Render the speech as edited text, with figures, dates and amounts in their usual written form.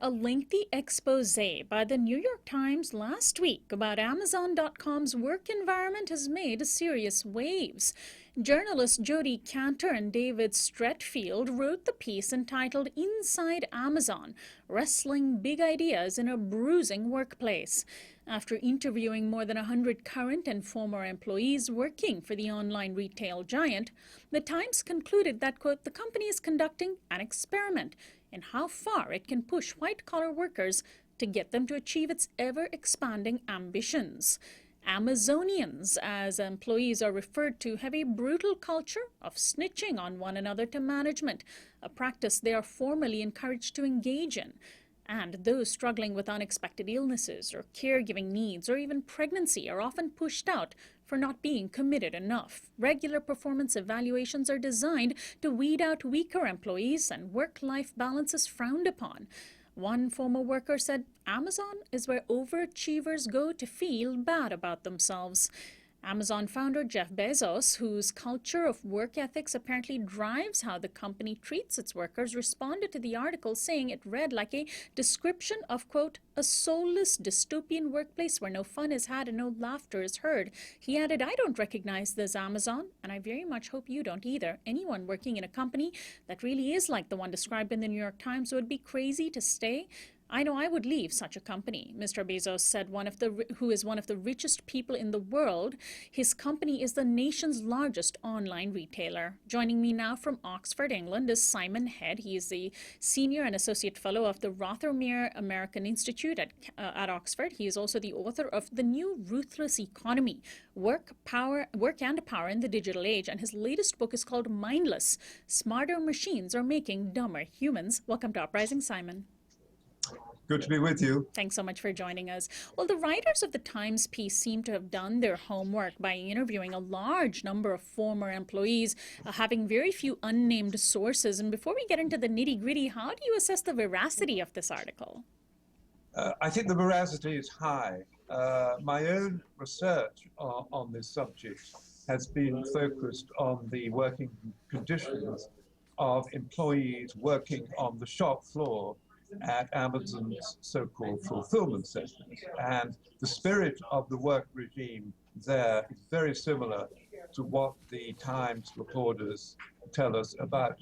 A lengthy expose by the New York Times last week about Amazon.com's work environment has made serious waves. Journalists Jody Cantor and David Stretfield wrote the piece entitled Inside Amazon, Wrestling Big Ideas in a Bruising Workplace. After interviewing more than 100 current and former employees working for the online retail giant, the Times concluded that, quote, the company is conducting an experiment in how far it can push white-collar workers to get them to achieve its ever-expanding ambitions. Amazonians, as employees are referred to, have a brutal culture of snitching on one another to management, a practice they are formally encouraged to engage in. And those struggling with unexpected illnesses or caregiving needs or even pregnancy are often pushed out for not being committed enough. Regular performance evaluations are designed to weed out weaker employees, and work-life balance is frowned upon. One former worker said, Amazon is where overachievers go to feel bad about themselves. Amazon founder Jeff Bezos, whose culture of work ethics apparently drives how the company treats its workers, responded to the article saying it read like a description of, quote, a soulless dystopian workplace where no fun is had and no laughter is heard. He added, I don't recognize this Amazon, and I very much hope you don't either. Anyone working in a company that really is like the one described in the New York Times would be crazy to stay. I know I would leave such a company, Mr. Bezos said, who is one of the richest people in the world. His company is the nation's largest online retailer. Joining me now from Oxford, England, is Simon Head. He is the Senior and Associate Fellow of the Rothermere American Institute at Oxford. He is also the author of The New Ruthless Economy, Work and Power in the Digital Age, and his latest book is called Mindless, Smarter Machines Are Making Dumber Humans. Welcome to Uprising, Simon. Good to be with you. Thanks so much for joining us. Well, the writers of the Times piece seem to have done their homework by interviewing a large number of former employees, having very few unnamed sources. And before we get into the nitty-gritty, how do you assess the veracity of this article? I think the veracity is high. My own research on this subject has been focused on the working conditions of employees working on the shop floor at Amazon's so-called fulfillment centers. And the spirit of the work regime there is very similar to what the Times reporters tell us about